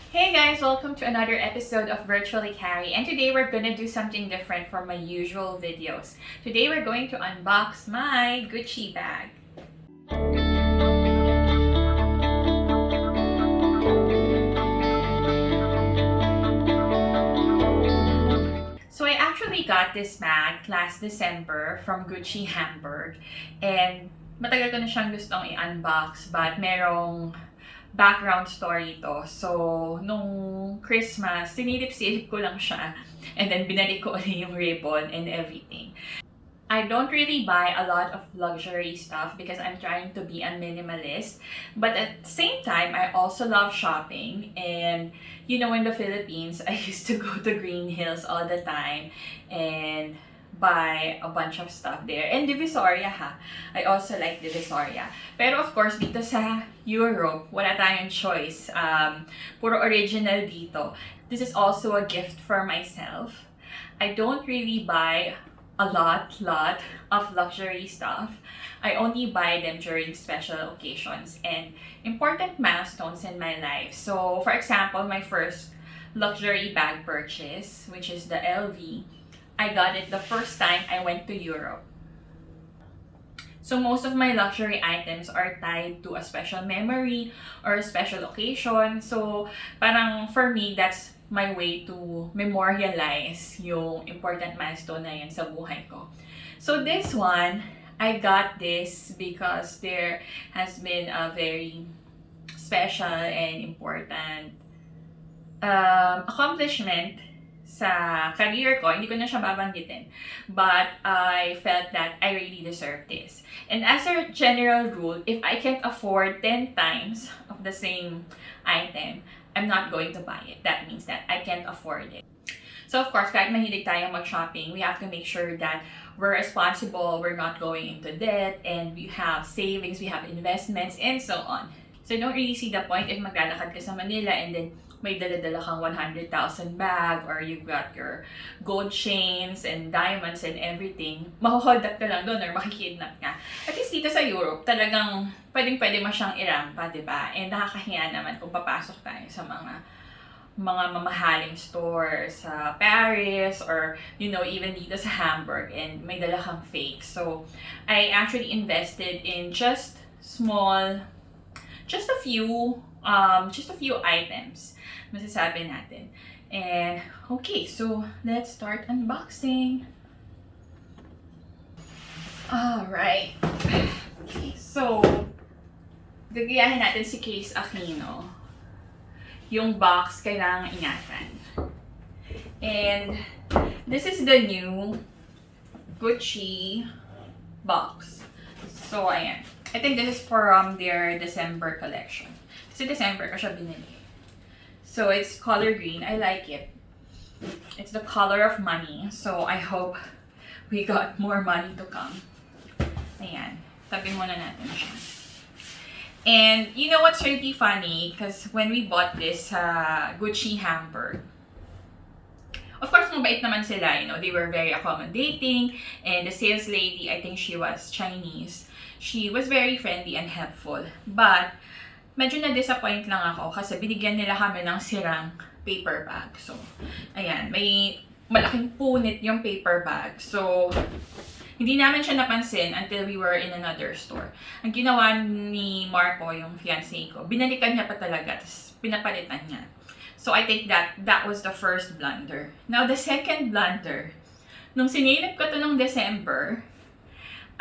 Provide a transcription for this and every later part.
Hey guys, welcome to another episode of Virtually Carry, and today we're gonna do something different from my usual videos. Today we're going to unbox my Gucci bag. So I actually got this bag last December from Gucci Hamburg, and matagal ko na siyang gustong i-unbox, but merong background story to. So, nung Christmas, sinilip-silip ko lang siya. And then, binalik ko ulit yung ribbon and everything. I don't really buy a lot of luxury stuff because I'm trying to be a minimalist. But at the same time, I also love shopping. And, you know, in the Philippines, I used to go to Green Hills all the time and buy a bunch of stuff there. And Divisoria ha. I also like Divisoria. Pero of course, dito sa Europe, wala tayong choice. Puro original dito. This is also a gift for myself. I don't really buy a lot of luxury stuff. I only buy them during special occasions and important milestones in my life. So, for example, my first luxury bag purchase, which is the LV, I got it the first time I went to Europe. So most of my luxury items are tied to a special memory or a special occasion. So parang for me, that's my way to memorialize yung important milestone na yun sa buhay ko. So this one, I got this because there has been a very special and important accomplishment sa career ko. Hindi ko na siya babanggitin. But I felt that I really deserve this. And as a general rule, if I can't afford 10 times of the same item, I'm not going to buy it. That means that I can't afford it. So of course, kahit mahilig tayong mag-shopping, we have to make sure that we're responsible, we're not going into debt, and we have savings, we have investments, and so on. So I don't really see the point if maglalakad ka sa Manila and then may dala-dala kang 100,000 bag or you've got your gold chains and diamonds and everything, mahuhold up ka lang doon or makikidnap ka. At least dito sa Europe, talagang pwedeng-pwede mo siyang irampa, diba? And nakakahiya naman kung papasok tayo sa mga mamahaling stores sa Paris or, you know, even dito sa Hamburg and may dala kang fake. So, I actually invested in just a few items, masasabi natin. And, okay, so, let's start unboxing. Alright. Okay, so, gagayahin natin si Case Aquino. Yung box, kailangang ingatan. And, this is the new Gucci box. So, ayan. I think this is from their December collection. Kasi December ko siya binili. So, it's color green. I like it. It's the color of money. So, I hope we got more money to come. Ayan. Tabi muna natin siya. And, you know what's really funny? Because when we bought this Gucci Hamburg, of course, mabait naman sila. You know, they were very accommodating. And the sales lady, I think she was Chinese. She was very friendly and helpful. But, medyo na-disappoint lang ako kasi binigyan nila kami ng sirang paper bag. So, ayan, may malaking punit yung paper bag. So, hindi namin siya napansin until we were in another store. Ang ginawa ni Marco, yung fiancé ko, binalikan niya pa talaga, tapos pinapalitan niya. So, I think that was the first blunder. Now, the second blunder, nung sinilip ko to nung December,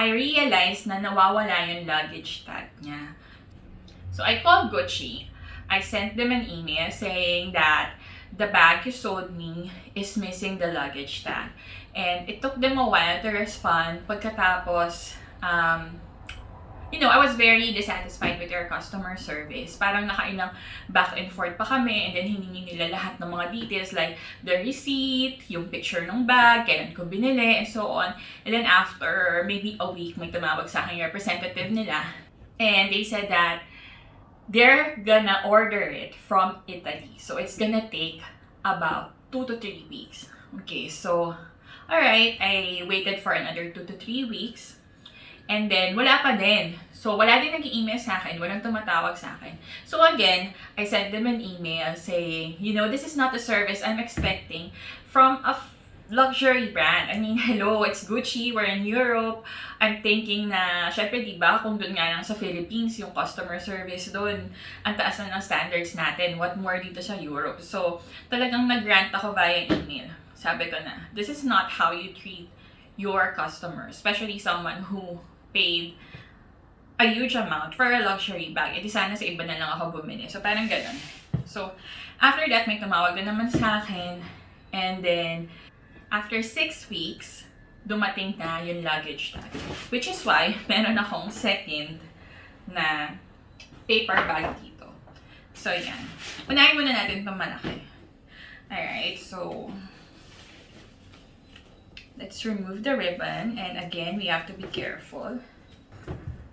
I realized na nawawala yung luggage tag niya. So I called Gucci. I sent them an email saying that the bag you sold me is missing the luggage tag. And it took them a while to respond. Pagkatapos, you know, I was very dissatisfied with their customer service. Parang nakailang back and forth pa kami, and then hiningi nila lahat ng mga details like the receipt, yung picture ng bag, kailan ko binili, and so on. And then after maybe a week, may tumawag sa akin yung representative nila. And they said that they're gonna order it from Italy. So it's gonna take about 2 to 3 weeks. Okay, so, alright, I waited for another 2 to 3 weeks. And then, wala pa din. So, wala din nag-email sa akin. Walang tumatawag sa akin. So, again, I sent them an email saying, you know, this is not a service I'm expecting from a luxury brand. I mean, hello, it's Gucci, we're in Europe. I'm thinking na, syempre, diba, kung doon nga lang sa Philippines, yung customer service doon, ang taas na ng standards natin. What more dito sa Europe? So, talagang nag-rant ako via email. Sabi ko na, this is not how you treat your customer, especially someone who paid a huge amount for a luxury bag. Di sana sa iba na lang ako bumili. So, parang ganun. So, after that, may tumawag na naman sa akin. And then, after 6 weeks, dumating na yung luggage tag. Which is why, meron akong second na paper bag dito. So, yan. Unahin muna natin itong malaki. Alright, so let's remove the ribbon. And again, we have to be careful.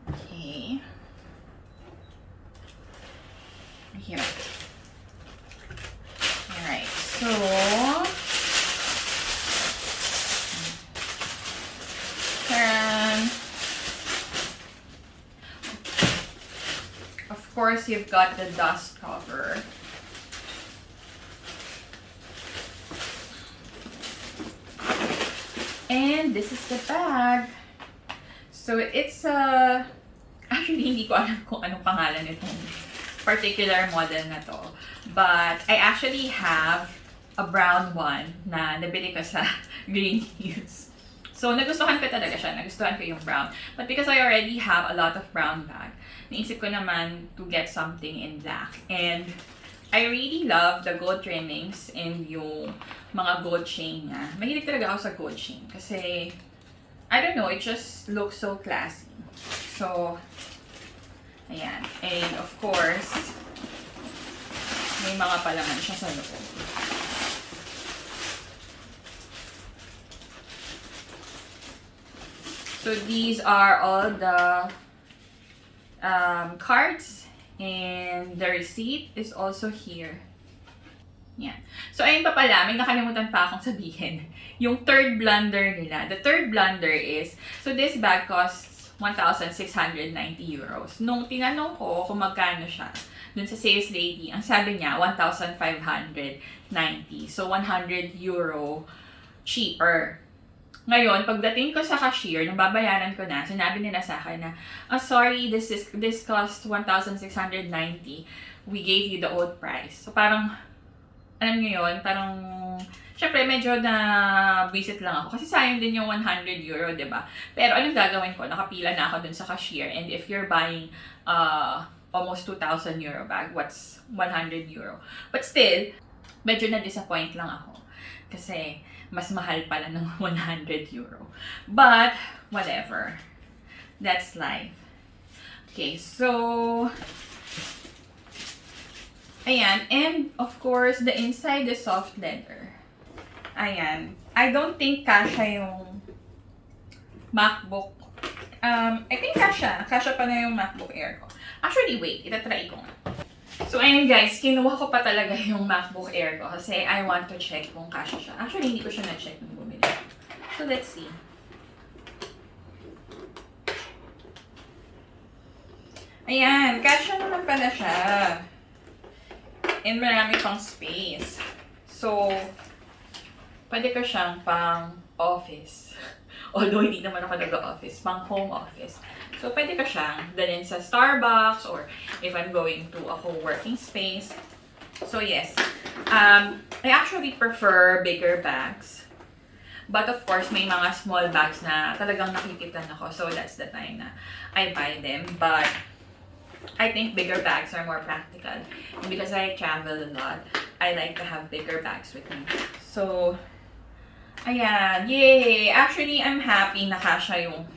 Okay. Here. Alright, so of course, you've got the dust cover. And this is the bag. So it's actually hindi ko alam kung anong pangalan nitong particular model na to. But I actually have a brown one na nabili ko sa Green Hills. So nagustuhan ko talaga siya. Nagustuhan ko yung brown. But because I already have a lot of brown bag, naisip ko naman to get something in black. And I really love the gold trimmings and yung mga gold chain niya. Mahilig talaga ako sa gold chain kasi, I don't know, it just looks so classy. So, ayan. And of course, may mga palaman siya sa loob. So these are all the cards, and the receipt is also here. Yeah. So ayun pa pala, may nakalimutan pa akong sabihin. Yung third blunder nila. The third blunder is, so this bag costs 1,690 euros. Nung tinanong ko kung magkano siya, dun sa sales lady, ang sabi niya, 1,590. So 100 euro cheaper. Ngayon, pagdating ko sa cashier, nung babayaran ko na, sinabi nila sa akin na, oh, sorry, this cost 1,690. We gave you the old price. So, parang, alam niyo yun, parang, syempre, medyo na visit lang ako. Kasi sayang din yung 100 euro, diba? Pero, anong gagawin ko? Nakapila na ako dun sa cashier. And if you're buying almost 2,000 euro bag, what's 100 euro? But still, medyo na-disappoint lang ako. Kasi, mas mahal pala ng 100 euro. But, whatever. That's life. Okay, so, ayan. And, of course, the inside is soft leather. Ayan. I don't think kasha yung MacBook. I think kasha. Kasha pa na yung MacBook Air ko. Actually, wait. Itatry ko nga. So, ayun guys, kinuha ko pa talaga yung MacBook Air ko kasi I want to check kung kasha siya. Actually, hindi ko siya na-check nung bumili. So, let's see. Ayan, kasha naman pala siya. And marami pang space. So, pwede ko siyang pang office. Although, hindi naman ako nag-office. Pang home office. So, pwede ko siyang dalhin sa Starbucks or if I'm going to a co-working space. So, yes. I actually prefer bigger bags. But of course, may mga small bags na talagang nakikitan ako. So, that's the time na I buy them. But, I think bigger bags are more practical. And because I travel a lot, I like to have bigger bags with me. So, ayan. Yay! Actually, I'm happy na kasha yung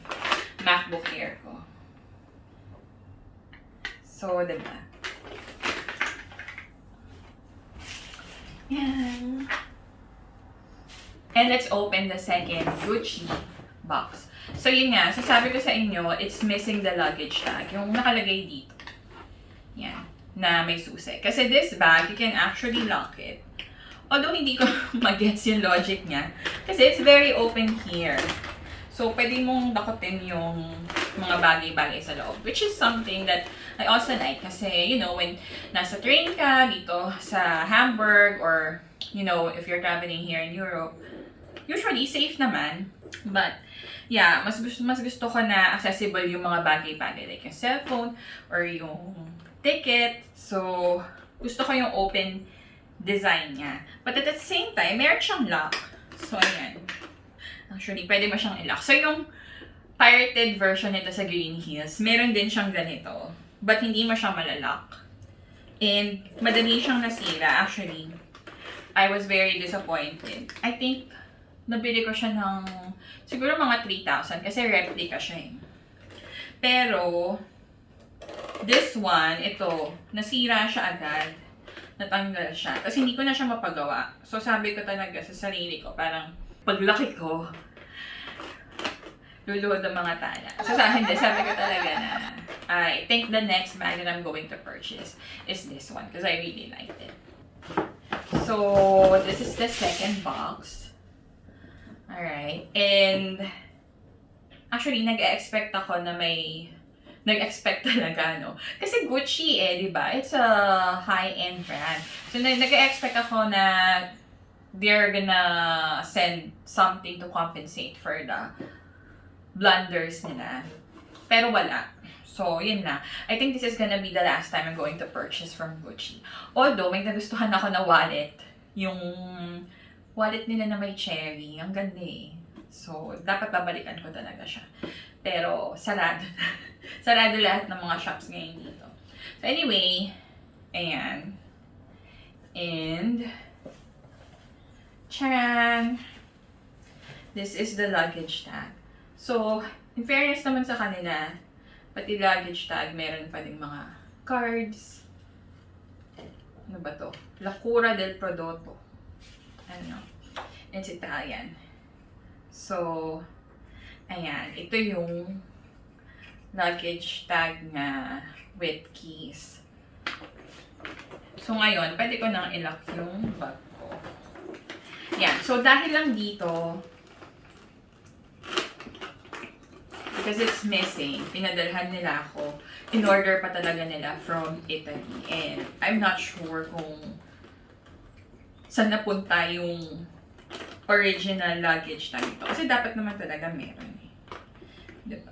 MacBook Air ko. So, diba? Yan. And let's open the second Gucci box. So, yun nga. So, sabi ko sa inyo, it's missing the luggage tag. Yung nakalagay dito. Yan. Na may susi. Kasi this bag, you can actually lock it. Although, hindi ko mag-gets yung logic niya. Kasi it's very open here. So, pwede mong dakutin yung mga bagay-bagay sa loob. Which is something that I also like kasi, you know, when nasa train ka dito sa Hamburg or, you know, if you're traveling here in Europe, usually safe naman. But, yeah, mas gusto ko na accessible yung mga bagay-bagay like yung cellphone or yung ticket. So, gusto ko yung open design niya. But at the same time, meron siyang lock. So, ayan. Actually, pwede mo siyang i-lock. So, yung pirated version nito sa Green Hills, meron din siyang ganito. But hindi mo siya malalock. And madali siyang nasira. Actually, I was very disappointed. I think, nabili ko siya ng siguro mga 3,000 kasi replica siya eh. Pero, this one, ito, nasira siya agad. Natanggal siya. Kasi hindi ko na siya mapagawa. So, sabi ko talaga sa sarili ko, parang paglaki ko, luluhod ang mga tala. So sa akin din, sabi ko talaga na I think the next bag that I'm going to purchase is this one because I really liked it. So this is the second box. Alright. And actually, nag-expect ako na may nag-expect talaga, no? Kasi Gucci di ba? It's a high-end brand. So nag-expect ako na they're gonna send something to compensate for the blunders nila. Pero wala. So, yun na. I think this is gonna be the last time I'm going to purchase from Gucci. Although, may nagustuhan ako na wallet. Yung wallet nila na may cherry. Ang ganda eh. So, dapat babalikan ko talaga siya. Pero, sarado na. Sarado lahat ng mga shops ngayon dito. So, anyway, ayan. And, charan! This is the luggage tag. So, in fairness naman sa kanila, pati luggage tag, meron pa ding mga cards. Ano ba to? La Cura del Prodotto. Ano? It's Italian. So, ayan. Ito yung luggage tag na with keys. So, ngayon, pwede ko nang ilock yung bag ko. Yan. So, dahil lang dito, because it's missing, pinadalhan nila ako. In order pa talaga nila from Italy. And I'm not sure kung saan napunta yung original luggage tag ito. Kasi dapat naman talaga meron eh. Diba?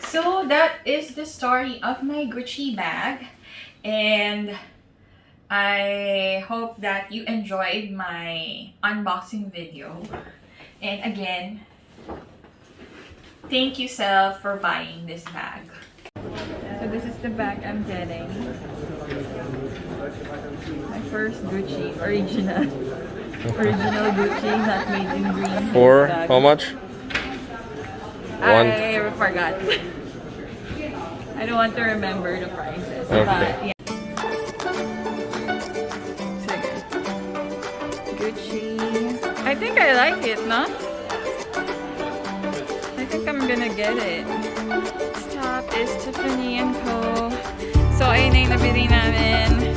So that is the story of my Gucci bag. And I hope that you enjoyed my unboxing video. And again, thank you, Sel, for buying this bag. So this is the bag I'm getting. My first Gucci, original. Original Gucci, not made in green. For how much? I forgot. I don't want to remember the prices. Okay. But yeah. Gucci. I think I like it, no? I think I'm gonna get it. This top is Tiffany & Co. So, ayun na yung nabili namin.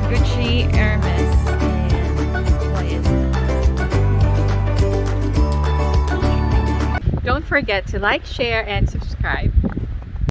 Gucci, Hermes. And what is it? Don't forget to like, share, and subscribe.